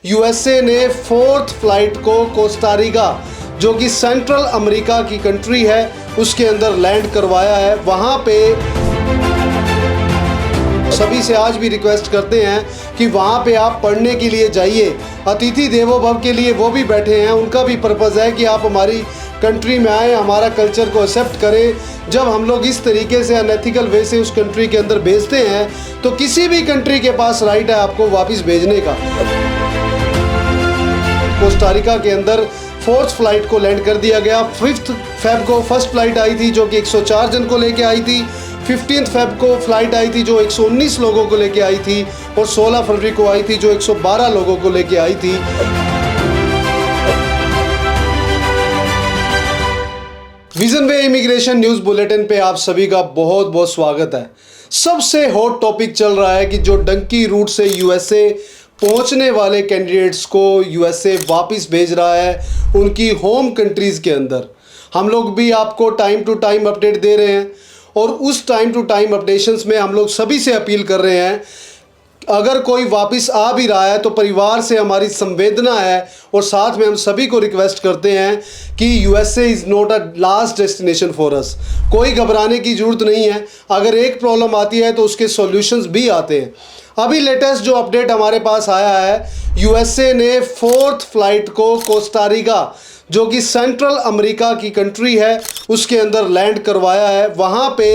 USA ने fourth flight को Costa Rica, जो कि सेंट्रल अमेरिका की कंट्री है, उसके अंदर लैंड करवाया है। वहां पे सभी से आज भी रिक्वेस्ट करते हैं कि वहां पे आप पढ़ने के लिए जाइए। अतिथि देवो भव के लिए वो भी बैठे हैं, उनका भी पर्पज़ है कि आप हमारी कंट्री में आए, हमारा कल्चर को एक्सेप्ट करें। जब हम लोग इस तरीके से अनएथिकल वे से उस कंट्री के अंदर भेजते हैं तो किसी भी कंट्री के पास राइट है आपको वापस भेजने का। कोस्टारिका के अंदर फोर्थ फ्लाइट को लैंड कर दिया गया। 5 फेब को फर्स्ट फ्लाइट आई थी जो कि 104 जन को लेके आई थी। 15 फेब को फ्लाइट आई थी जो 119 लोगों को लेके आई थी, और 16 फरवरी को आई थी जो 112 लोगों को लेके आई थी। विजन वे इमिग्रेशन न्यूज बुलेटिन पे आप सभी का बहुत बहुत स्वागत है। सबसे हॉट टॉपिक चल रहा है कि जो डंकी रूट से यूएसए पहुंचने वाले कैंडिडेट्स को यूएसए वापस भेज रहा है उनकी होम कंट्रीज़ के अंदर। हम लोग भी आपको टाइम टू टाइम अपडेट दे रहे हैं, और उस टाइम टू टाइम अपडेशंस में हम लोग सभी से अपील कर रहे हैं, अगर कोई वापस आ भी रहा है तो परिवार से हमारी संवेदना है, और साथ में हम सभी को रिक्वेस्ट करते हैं कि USA is not a last destination for us. कोई घबराने की ज़रूरत नहीं है। अगर एक प्रॉब्लम आती है तो उसके सॉल्यूशंस भी आते हैं। अभी लेटेस्ट जो अपडेट हमारे पास आया है, यूएसए ने फोर्थ फ्लाइट को कोस्टारिका, जो कि सेंट्रल अमेरिका की कंट्री है, उसके अंदर लैंड करवाया है। वहाँ पे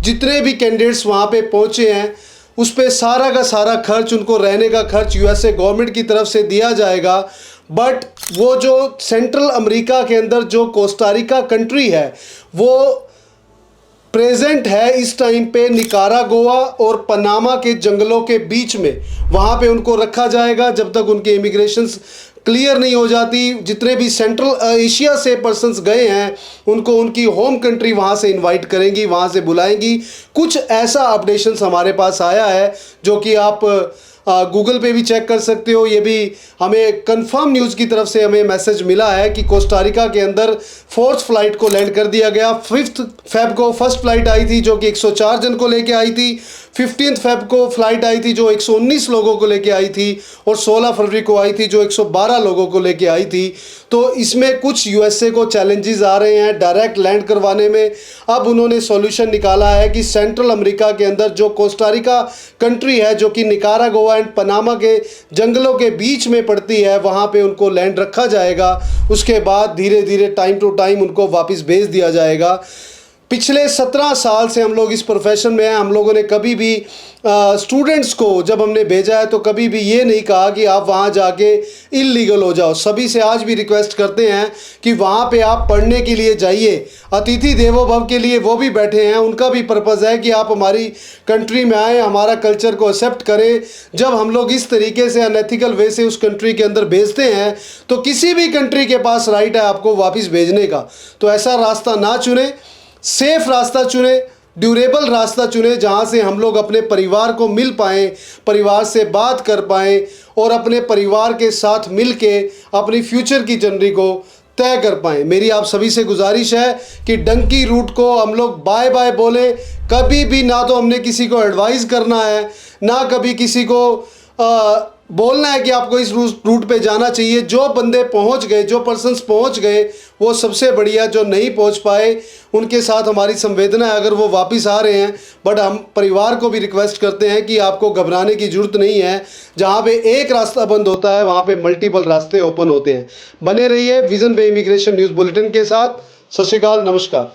जितने भी कैंडिडेट्स वहाँ पे पहुँचे हैं उस पे सारा का सारा खर्च, उनको रहने का खर्च यूएसए गवर्नमेंट की तरफ से दिया जाएगा। बट वो जो सेंट्रल अमेरिका के अंदर जो कोस्टारिका कंट्री है वो प्रेजेंट है इस टाइम पे निकारागुआ और पनामा के जंगलों के बीच में। वहाँ पे उनको रखा जाएगा जब तक उनके इमिग्रेशंस क्लियर नहीं हो जाती। जितने भी सेंट्रल एशिया से पर्सन्स गए हैं उनको उनकी होम कंट्री वहाँ से इनवाइट करेंगी, वहाँ से बुलाएंगी। कुछ ऐसा अपडेशंस हमारे पास आया है जो कि आप गूगल पे भी चेक कर सकते हो। ये भी हमें कंफर्म न्यूज़ की तरफ से हमें मैसेज मिला है कि कोस्टारिका के अंदर फोर्थ फ्लाइट को लैंड कर दिया गया। 5 फेब को फर्स्ट फ्लाइट आई थी जो कि 104 जन को लेके आई थी। 15 फेब को फ्लाइट आई थी जो 119 लोगों को लेके आई थी, और 16 फरवरी को आई थी जो 112 लोगों को लेके आई थी। तो इसमें कुछ यूएसए को चैलेंजेस आ रहे हैं डायरेक्ट लैंड करवाने में। अब उन्होंने सॉल्यूशन निकाला है कि सेंट्रल अमेरिका के अंदर जो कोस्टारिका कंट्री है, जो कि निकारागुआ एंड पनामा के जंगलों के बीच में पड़ती है, वहाँ पे उनको लैंड रखा जाएगा। उसके बाद धीरे धीरे टाइम टू टाइम उनको वापस भेज दिया जाएगा। पिछले 17 साल से हम लोग इस प्रोफेशन में हैं। हम लोगों ने कभी भी स्टूडेंट्स को जब हमने भेजा है तो कभी भी ये नहीं कहा कि आप वहाँ जाके इल्लीगल हो जाओ। सभी से आज भी रिक्वेस्ट करते हैं कि वहाँ पे आप पढ़ने के लिए जाइए। अतिथि देवो भव के लिए वो भी बैठे हैं, उनका भी पर्पज़ है कि आप हमारी कंट्री में आए, हमारा कल्चर को एक्सेप्ट करें। जब हम लोग इस तरीके से अनएथिकल वे से उस कंट्री के अंदर भेजते हैं तो किसी भी कंट्री के पास राइट है आपको वापस भेजने का। तो ऐसा रास्ता ना चुने, सेफ रास्ता चुने, ड्यूरेबल रास्ता चुने, जहाँ से हम लोग अपने परिवार को मिल पाएँ, परिवार से बात कर पाएँ, और अपने परिवार के साथ मिल के अपनी फ्यूचर की जर्नी को तय कर पाएँ। मेरी आप सभी से गुजारिश है कि डंकी रूट को हम लोग बाय बाय बोले। कभी भी ना तो हमने किसी को एडवाइस करना है, ना कभी किसी को बोलना है कि आपको इस रूट पे जाना चाहिए। जो बंदे पहुंच गए, जो पर्सन्स पहुंच गए वो सबसे बढ़िया। जो नहीं पहुंच पाए उनके साथ हमारी संवेदना है अगर वो वापस आ रहे हैं। बट हम परिवार को भी रिक्वेस्ट करते हैं कि आपको घबराने की ज़रूरत नहीं है। जहां पे एक रास्ता बंद होता है वहां पे मल्टीपल रास्ते ओपन होते हैं। बने रहिए विजन वे इमिग्रेशन न्यूज़ बुलेटिन के साथ। सत श्री अकाल, नमस्कार।